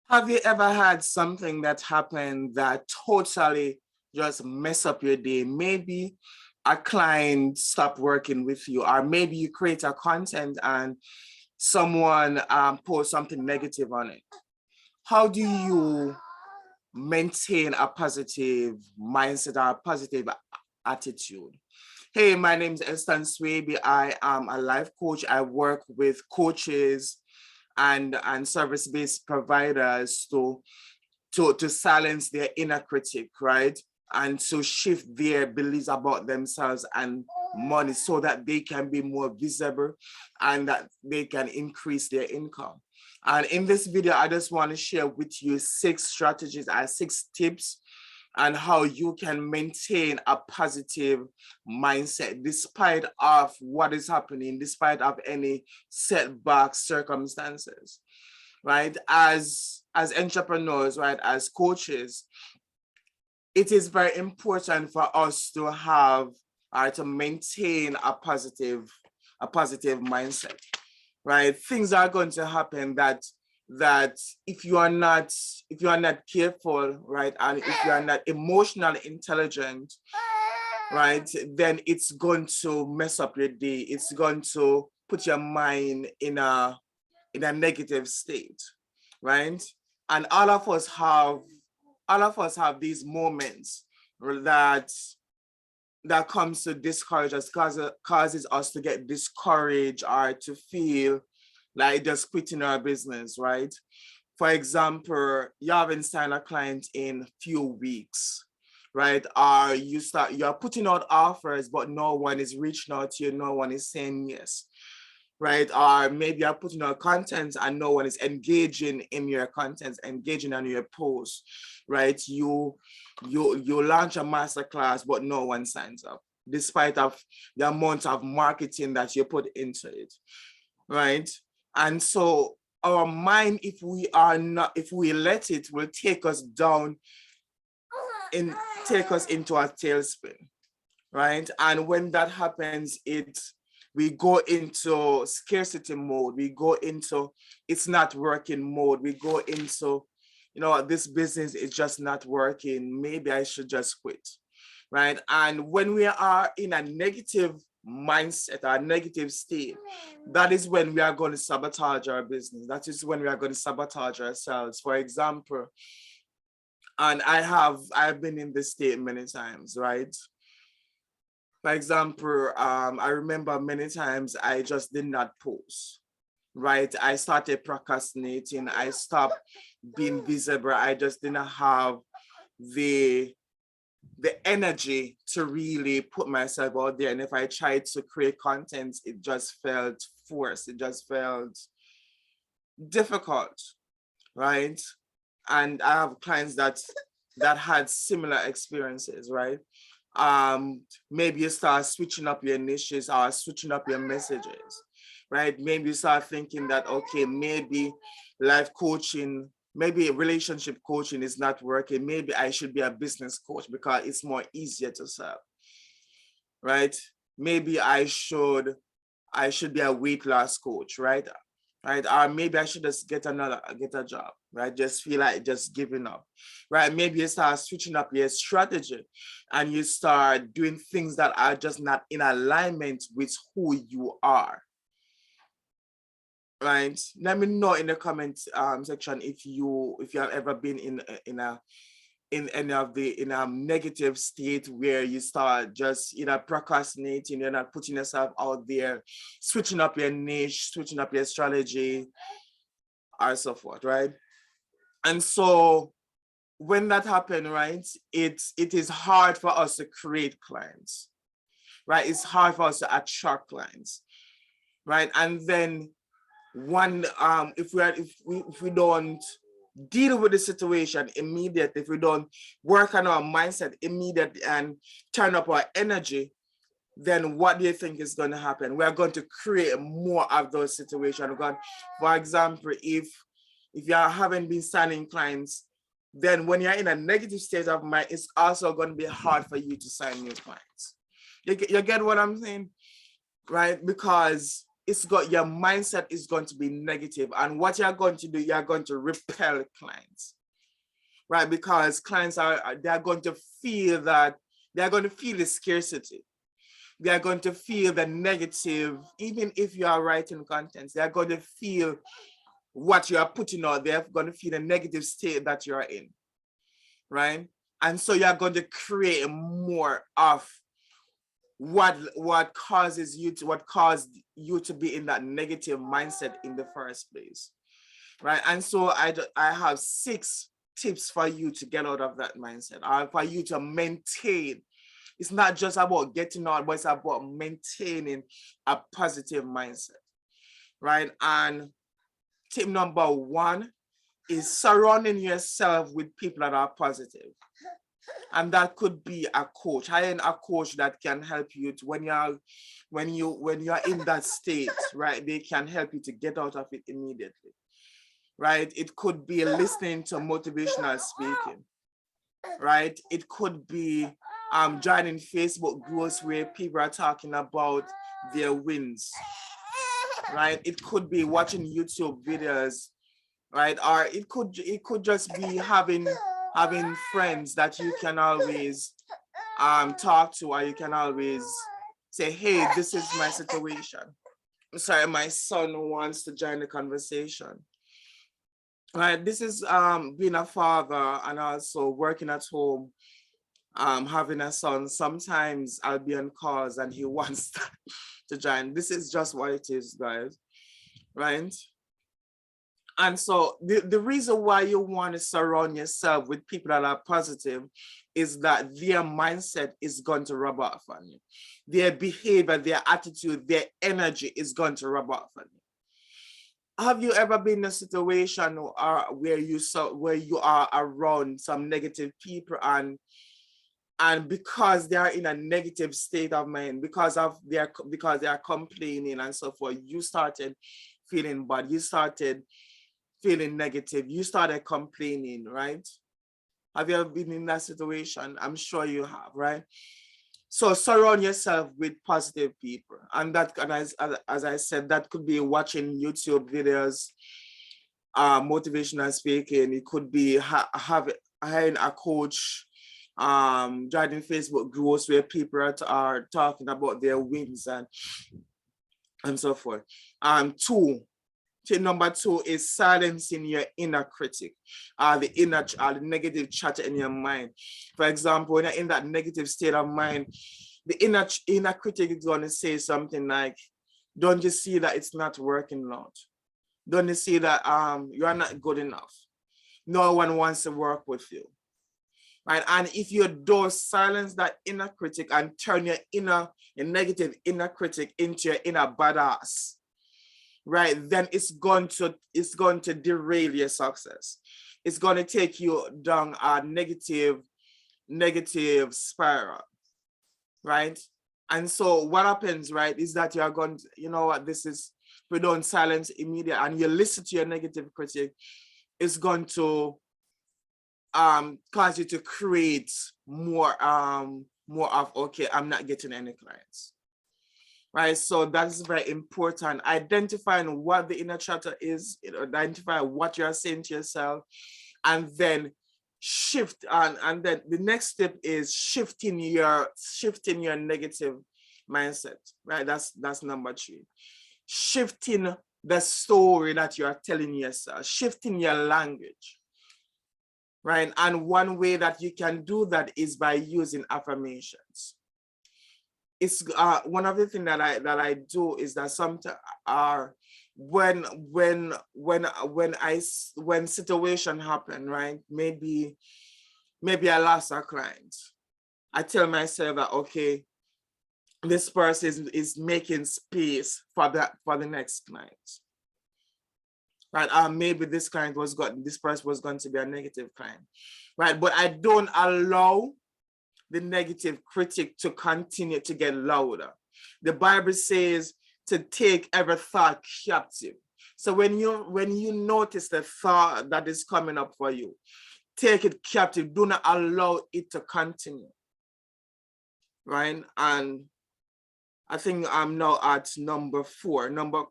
Have you ever had something that happened that totally just mess up your day? Maybe a client stopped working with you, or maybe you create a content and someone posts something negative on it. How do you maintain a positive mindset or a positive attitude? Hey, my name is Eston Swaby. I am a life coach. I work with coaches and service-based providers to silence their inner critic, right? And to shift their beliefs about themselves and money so that they can be more visible and that they can increase their income. And in this video, I just want to share with you 6 strategies and 6 tips on how you can maintain a positive mindset despite of what is happening, despite of any setback circumstances, right? As entrepreneurs, right, as coaches, it is very important for us to have or to maintain a positive mindset, right? Things are going to happen that if you are not careful, right, and if you are not emotionally intelligent, right, then it's going to mess up your day. It's going to put your mind in a negative state, right? And all of us have these moments that comes to discourage us, causes us to get discouraged or to feel like just quitting our business, right? For example, you haven't signed a client in few weeks, right? Or you're putting out offers, but no one is reaching out to you, no one is saying yes, right? Or maybe you're putting out content and no one is engaging in your content, engaging on your posts, right? You launch a masterclass, but no one signs up, despite of the amount of marketing that you put into it, right? And so our mind, if we let it, will take us down and take us into a tailspin, right? And when that happens, we go into scarcity mode. We go into it's not working mode. We go into, this business is just not working. Maybe I should just quit, right? And when we are in a negative mindset, a negative state, that is when we are going to sabotage our business. That is when we are going to sabotage ourselves. For example, and I've been in this state many times, right? For example, I remember many times I just did not post, right? I started procrastinating. I stopped being visible. I just didn't have the energy to really put myself out there. And if I tried to create content, it just felt forced. It just felt difficult, right? And I have clients that had similar experiences, right? Maybe you start switching up your niches or switching up your messages, right? Maybe you start thinking that, okay, maybe life coaching, maybe relationship coaching is not working. Maybe I should be a business coach because it's more easier to sell, right? Maybe I should be a weight loss coach, right? Right? Or maybe I should just get a job, right? Just feel like just giving up, right? Maybe you start switching up your strategy and you start doing things that are just not in alignment with who you are, right? Let me know in the comment section if you have ever been in any of the in a negative state where you start just procrastinating, you're not putting yourself out there, switching up your niche, switching up your strategy, or so forth, right? And so when that happens, right, it is hard for us to create clients, right? It's hard for us to attract clients, right? And then if we don't deal with the situation immediately, if we don't work on our mindset immediately and turn up our energy, then what do you think is going to happen? We're going to create more of those situations. For example, if you haven't been signing clients, then when you're in a negative state of mind, it's also going to be hard for you to sign new clients. You get what I'm saying? Right? Because your mindset is going to be negative. And what you're going to do, you're going to repel clients, right? Because clients they're going to feel the scarcity. They're going to feel the negative, even if you are writing content, they're going to feel what you are putting out. They're going to feel the negative state that you're in, right? And so you're going to create more of what caused you to be in that negative mindset in the first place, right? And so I have 6 tips for you to get out of that mindset, or for you to maintain. It's not just about getting out, but it's about maintaining a positive mindset, right? And tip number 1 is surrounding yourself with people that are positive. And that could be a coach, hiring a coach that can help you to, when you're in that state, right? They can help you to get out of it immediately, right? It could be listening to motivational speaking, right? It could be joining Facebook groups where people are talking about their wins, right? It could be watching YouTube videos, right? Or it could just be having friends that you can always talk to, or you can always say, hey, this is my situation. I'm sorry, my son wants to join the conversation. Right, this is being a father and also working at home, having a son. Sometimes I'll be on calls and he wants to join. This is just what it is, guys, right? And so the reason why you want to surround yourself with people that are positive is that their mindset is going to rub off on you. Their behavior, their attitude, their energy is going to rub off on you. Have you ever been in a situation where you are around some negative people, and because they are in a negative state of mind, because they are complaining and so forth, you started feeling bad, you started feeling negative, you started complaining, right? Have you ever been in that situation? I'm sure you have, right? So surround yourself with positive people, and as I said, that could be watching YouTube videos, motivational speaking. It could be hiring a coach, joining Facebook groups where people are talking about their wins and so forth. Tip number 2 is silencing your inner critic, the negative chatter in your mind. For example, when you're in that negative state of mind, the inner critic is going to say something like, don't you see that it's not working out? Don't you see that you are not good enough? No one wants to work with you, right? And if you don't silence that inner critic and turn your negative inner critic into your inner badass, right, then it's going to derail your success. It's going to take you down a negative spiral, right? And so what happens, right, is that you're going to, you know what, we don't silence immediately and you listen to your negative critic, it's going to cause you to create more of, okay, I'm not getting any clients. Right, so that's very important. Identifying what the inner chatter is, identify what you're saying to yourself, and then shift. And then the next step is shifting your negative mindset. Right, that's number 3. Shifting the story that you are telling yourself, shifting your language. Right, and one way that you can do that is by using affirmations. It's one of the things that I do is that sometimes when situation happen, right, maybe I lost a client, I tell myself that, okay, this person is making space for the next client, right? Maybe this person was going to be a negative client, right? But I don't allow the negative critic to continue to get louder. The Bible says to take every thought captive. So when you notice the thought that is coming up for you, take it captive. Do not allow it to continue, right? And I think I'm now at number 4. Number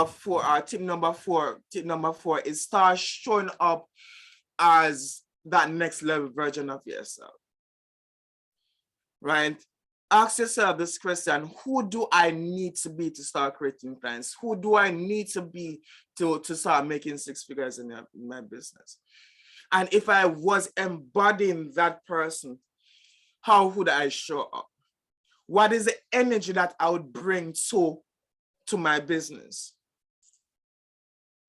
4, tip number 4 is start showing up as that next level version of yourself. Right? Ask yourself this question: who do I need to be to start creating clients? Who do I need to be to start making 6 figures in my business? And if I was embodying that person, how would I show up? What is the energy that I would bring to my business?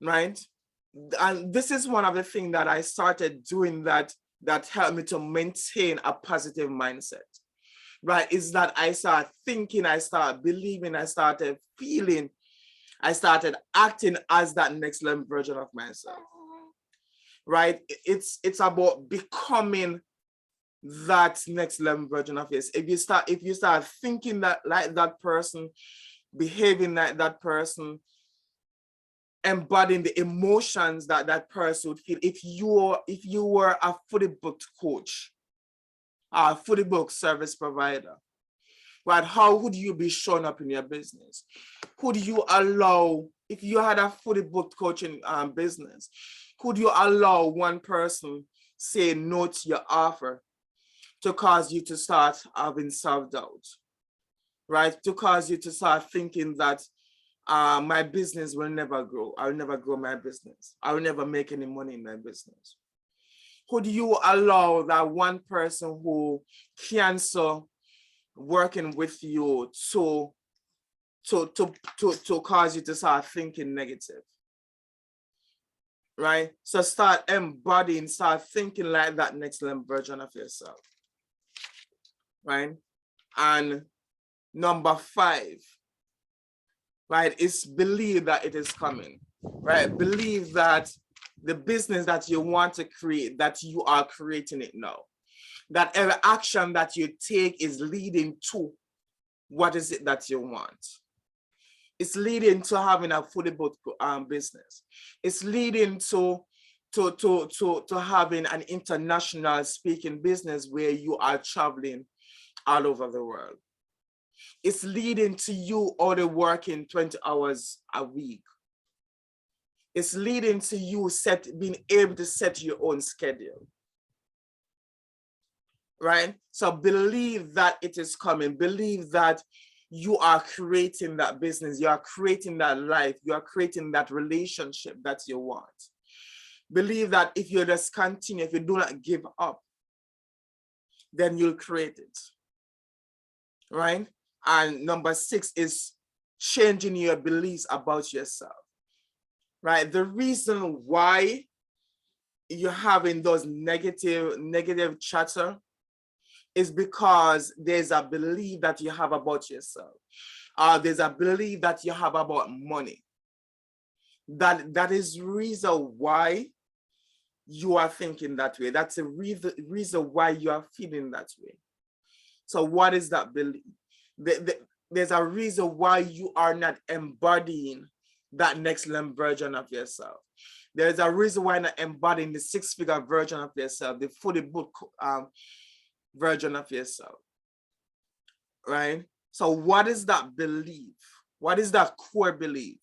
Right? And this is one of the things that I started doing that helped me to maintain a positive mindset. Right? Is that I started thinking, I started believing, I started feeling, I started acting as that next level version of myself. Right? It's about becoming that next level version of yourself. If you start thinking that like that person, behaving like that person, embodying the emotions that that person would feel. If you were a fully booked coach, a fully booked service provider, right? How would you be showing up in your business? Could you allow, if you had a fully booked coaching business, could you allow one person say no to your offer to cause you to start having self-doubt, right? To cause you to start thinking that my business will never grow. I will never grow my business. I will never make any money in my business. Could you allow that one person who cancel working with you to cause you to start thinking negative? Right? So start embodying, start thinking like that next level version of yourself. Right? And number 5, right, is believe that it is coming. Right? Believe that the business that you want to create, that you are creating it now. That every action that you take is leading to what is it that you want. It's leading to having a fully booked business. It's leading to having an international speaking business where you are traveling all over the world. It's leading to you only working 20 hours a week. It's leading to you being able to set your own schedule. Right? So believe that it is coming. Believe that you are creating that business. You are creating that life. You are creating that relationship that you want. Believe that if you just continue, if you do not give up, then you'll create it. Right? And number 6 is changing your beliefs about yourself. Right? The reason why you're having those negative chatter is because there's a belief that you have about yourself. There's a belief that you have about money. That is the reason why you are thinking that way. That's the reason why you are feeling that way. So what is that belief? There's a reason why you are not embodying that next level version of yourself. There's a reason why you're not embodying the 6-figure version of yourself, the fully booked version of yourself, right? So what is that belief? What is that core belief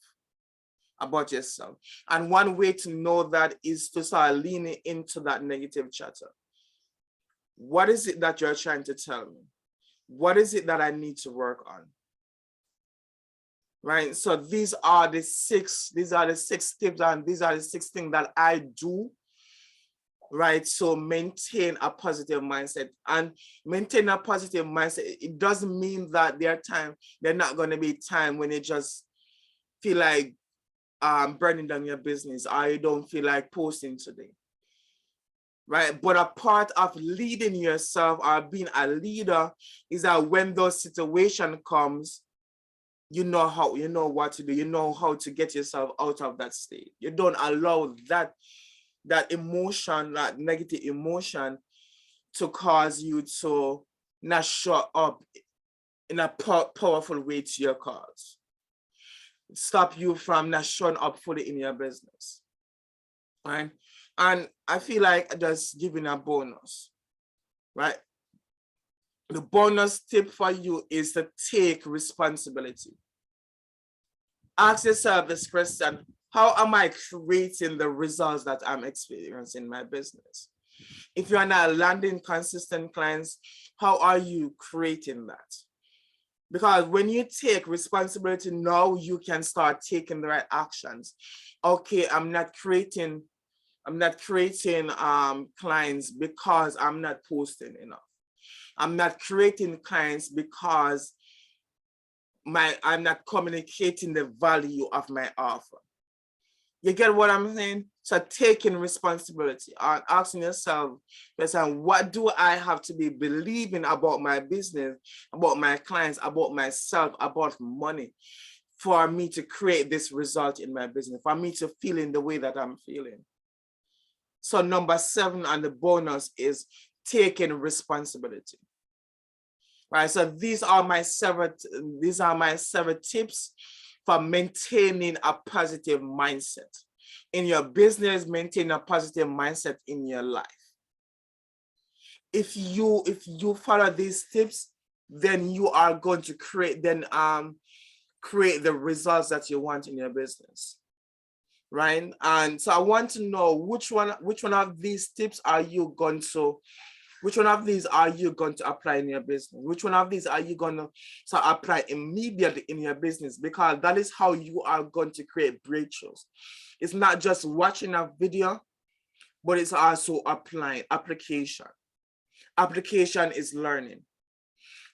about yourself? And one way to know that is to start leaning into that negative chatter. What is it that you're trying to tell me? What is it that I need to work on? Right? So these are the 6 tips, and these are the 6 things that I do, right? So maintain a positive mindset. And maintain a positive mindset, it doesn't mean that there's not going to be time when you just feel like burning down your business, or you don't feel like posting today, right? But a part of leading yourself or being a leader is that when those situations comes, you know what to do. You know how to get yourself out of that state. You don't allow that emotion, that negative emotion, to cause you to not show up in a powerful way to your cause. Stop you from not showing up fully in your business, right? And I feel like just giving a bonus, right? The bonus tip for you is to take responsibility. Ask yourself this question: how am I creating the results that I'm experiencing in my business? If you are not landing consistent clients, how are you creating that? Because when you take responsibility, now you can start taking the right actions. Okay, I'm not creating clients because I'm not posting enough. I'm not creating clients because I'm not communicating the value of my offer. You get what I'm saying? So taking responsibility and asking yourself, what do I have to be believing about my business, about my clients, about myself, about money, for me to create this result in my business, for me to feel in the way that I'm feeling. So number 7 on the bonus is taking responsibility. Right, so these are my 7 tips for maintaining a positive mindset in your business, maintain a positive mindset in your life. If you follow these tips, then you are going to create the results that you want in your business, right? And so I want to know which one of these tips are you going to apply in your business? Which one of these are you going to apply immediately in your business? Because that is how you are going to create breakthroughs. It's not just watching a video, but it's also applying. Application is learning.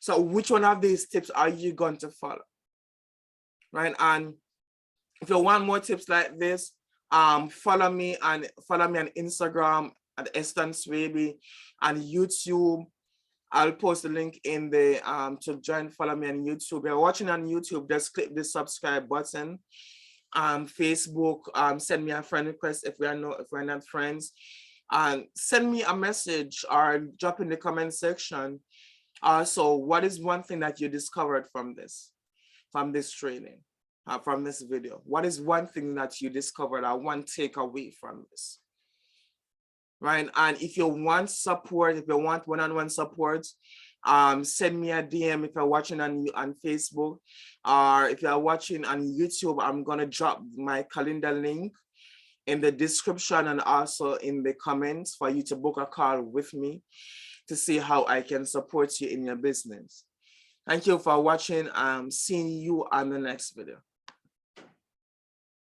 So which one of these tips are you going to follow? Right? And if you want more tips like this, follow me on Instagram at Eston Swaby, and YouTube. I'll post the link in the to follow me on YouTube. If you're watching on YouTube, just click the subscribe button. Facebook, send me a friend request if we're not friends. Send me a message or drop in the comment section. So what is one thing that you discovered from this training, from this video? What is one thing that you discovered or one takeaway from this? Right? And if you want support, if you want one-on-one support, send me a DM if you're watching on Facebook, or if you're watching on YouTube. I'm gonna drop my calendar link in the description and also in the comments for you to book a call with me to see how I can support you in your business. Thank you for watching. Seeing you on the next video.